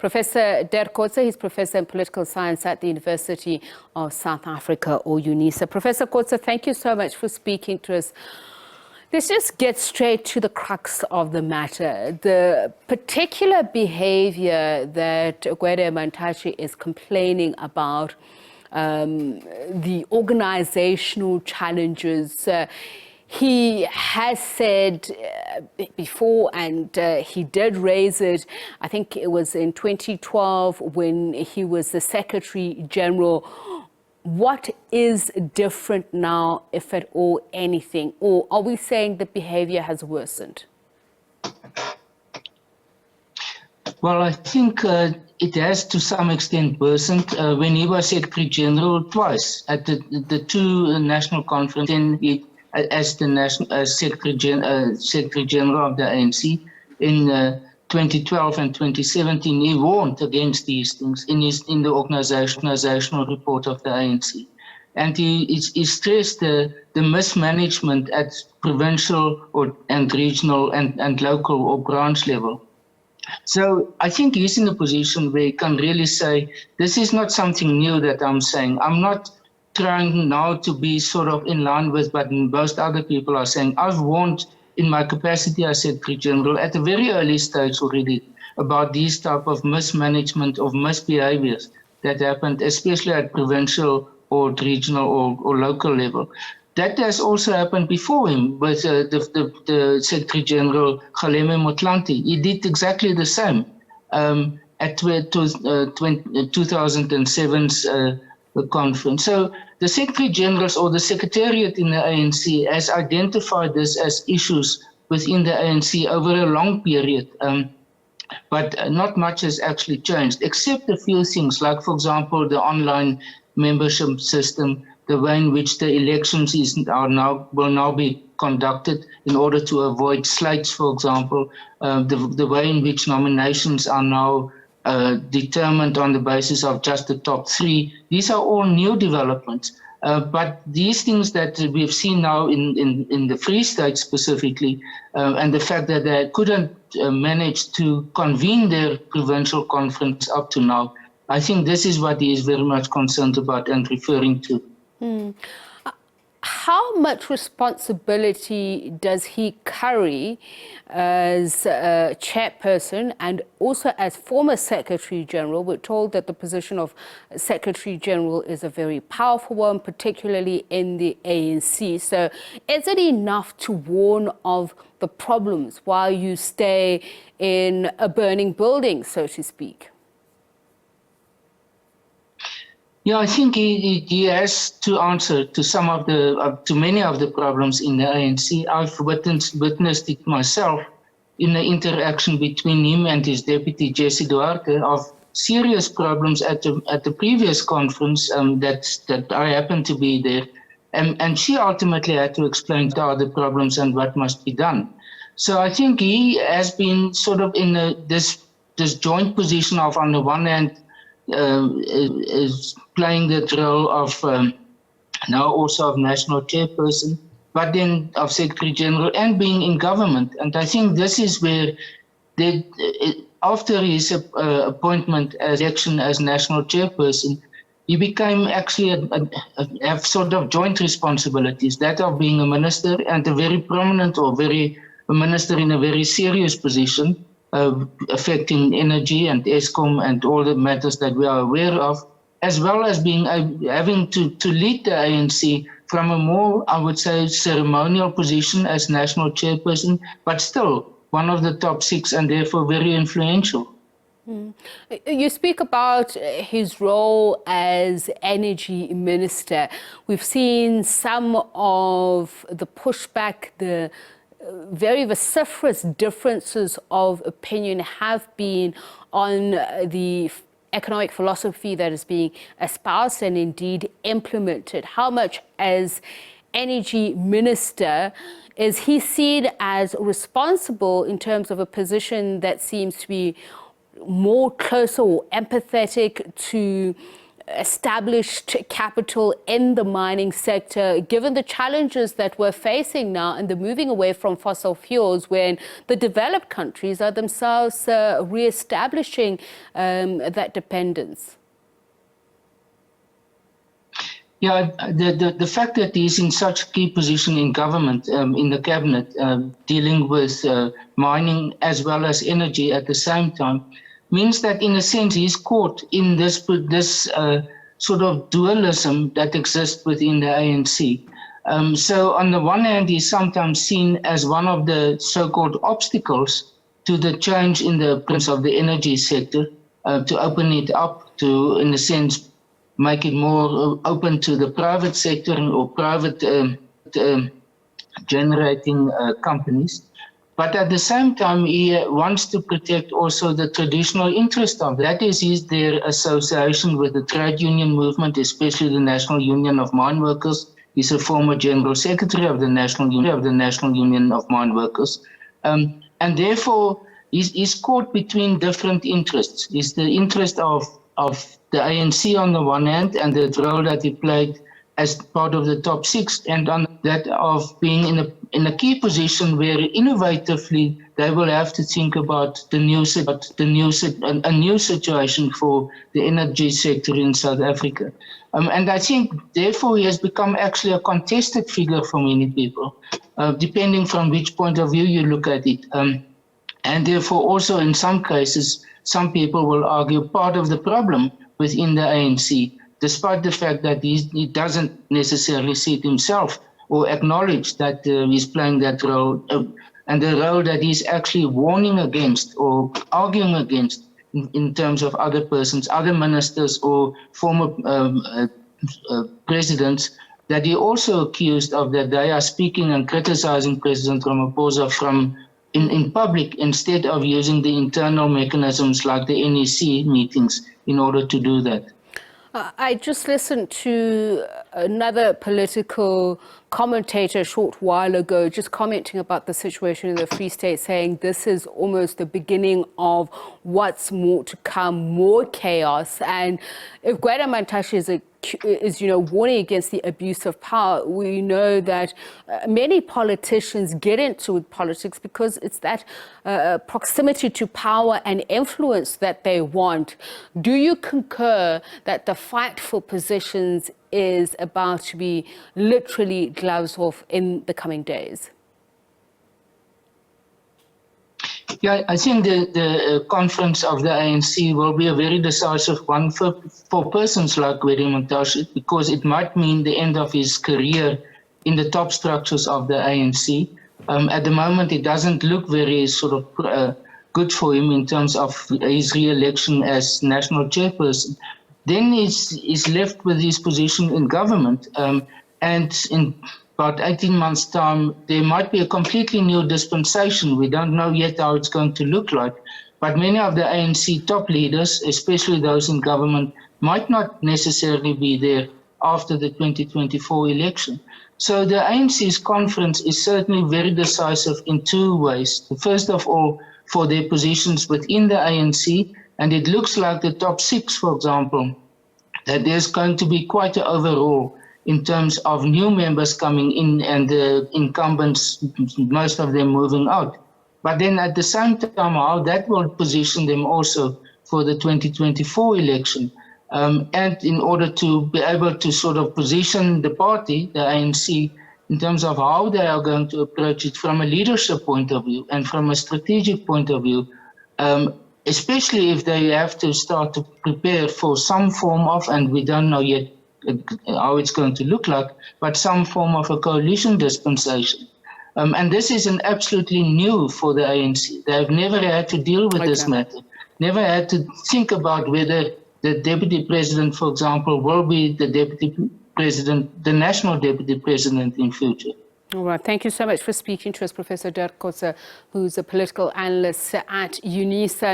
Professor Dirk Kotzé. He's Professor in Political Science at the University of South Africa, or UNISA. Professor Kotzé, thank you so much for speaking to us. Let's just get straight to the crux of the matter. The particular behavior that Gwede Mantashe is complaining about, the organizational challenges, he has said before, and he did raise it, I think it was in 2012 when he was the Secretary General. What is different now, if at all anything? Or are we saying the behavior has worsened? Well, I think it has to some extent worsened. When he was Secretary General twice at the two national conferences, as the Secretary General of the ANC in 2012 and 2017, he warned against these things in the organizational report of the ANC. And he stressed the mismanagement at provincial and regional and local or branch level. So I think he's in a position where he can really say, this is not something new that I'm saying. I'm not trying now to be sort of in line with what most other people are saying. I've warned in my capacity as Secretary General at a very early stage already about these type of mismanagement of misbehaviors that happened, especially at provincial or regional or local level. That has also happened before him with the Secretary General Gwede Mantashe. He did exactly the same at 2007's conference. So the Secretary Generals or the Secretariat in the ANC has identified this as issues within the ANC over a long period, but not much has actually changed, except a few things, like, for example, the online membership system, the way in which the elections will now be conducted in order to avoid slates, for example, the way in which nominations are now determined on the basis of just the top three. These are all new developments. But these things that we've seen now in the Free State specifically, and the fact that they couldn't manage to convene their provincial conference up to now, I think this is what he is very much concerned about and referring to. How much responsibility does he carry as a chairperson and also as former Secretary General? We're told that the position of Secretary General is a very powerful one, particularly in the ANC. So is it enough to warn of the problems while you stay in a burning building, so to speak? Yeah, I think he has to answer to some of to many of the problems in the ANC. I've witnessed it myself in the interaction between him and his deputy Jesse Duarte of serious problems at the previous conference that I happened to be there, and she ultimately had to explain to her the problems and what must be done. So I think he has been sort of in this joint position of, on the one hand, is playing the role of now also of national chairperson, but then of Secretary General and being in government. And I think this is where, after his appointment as election as national chairperson, he became actually have sort of joint responsibilities, that of being a minister and a very prominent a minister in a very serious position, affecting energy and ESCOM and all the matters that we are aware of, as well as being having to lead the ANC from a more, I would say, ceremonial position as national chairperson, but still one of the top six and therefore very influential. You speak about his role as energy minister. We've seen some of the pushback, the very vociferous differences of opinion have been on the economic philosophy that is being espoused and indeed implemented. How much, as energy minister, is he seen as responsible in terms of a position that seems to be more closer or empathetic to established capital in the mining sector, given the challenges that we're facing now and the moving away from fossil fuels, when the developed countries are themselves re-establishing that dependence? Yeah, the fact that he's in such a key position in government, in the cabinet, dealing with mining as well as energy at the same time, means that in a sense he's caught in this sort of dualism that exists within the ANC. So on the one hand, he's sometimes seen as one of the so-called obstacles to the change in the principles of the energy sector, to open it up, to, in a sense, make it more open to the private sector or private generating companies. But at the same time, he wants to protect also the traditional interest of that. Is their association with the trade union movement, especially the National Union of Mine Workers. He's a former General Secretary of the National Union of Mine Workers. And therefore, he's caught between different interests. It's the interest of the ANC on the one hand, and the role that he played as part of the top six, and on that of being in a key position where innovatively they will have to think about a new situation for the energy sector in South Africa. And I think therefore he has become actually a contested figure for many people, depending from which point of view you look at it. And therefore also in some cases, some people will argue part of the problem within the ANC, despite the fact that he doesn't necessarily see it himself or acknowledge that he's playing that role, and the role that he's actually warning against or arguing against in terms of other persons, other ministers or former presidents, that he also accused of that they are speaking and criticizing President Ramaphosa in public instead of using the internal mechanisms like the NEC meetings in order to do that. I just listened to another political commentator a short while ago just commenting about the situation in the Free State, saying this is almost the beginning of what's more to come, more chaos. And if Gwede Mantashe is warning against the abuse of power, we know that many politicians get into politics because it's that proximity to power and influence that they want. Do you concur that the fight for positions is about to be literally gloves off in the coming days? Yeah, I think the conference of the ANC will be a very decisive one for persons like Gwede Mantashe, because it might mean the end of his career in the top structures of the ANC. At the moment, it doesn't look very sort of good for him in terms of his re-election as national chairperson. Then he's left with his position in government, and in about 18 months' time, there might be a completely new dispensation. We don't know yet how it's going to look like, but many of the ANC top leaders, especially those in government, might not necessarily be there after the 2024 election. So the ANC's conference is certainly very decisive in two ways. First of all, for their positions within the ANC, and it looks like the top six, for example, that there's going to be quite an overhaul in terms of new members coming in and the incumbents, most of them moving out. But then at the same time, how that will position them also for the 2024 election. And in order to be able to sort of position the party, the ANC, in terms of how they are going to approach it from a leadership point of view and from a strategic point of view, especially if they have to start to prepare for some form of, and we don't know yet how it's going to look like, but some form of a coalition dispensation. And this is an absolutely new for the ANC. They've never had to deal with this matter, never had to think about whether the deputy president, for example, will be the deputy president, the national deputy president in future. All right. Thank you so much for speaking to us, Professor Dirk Kotzé, who's a political analyst at UNISA.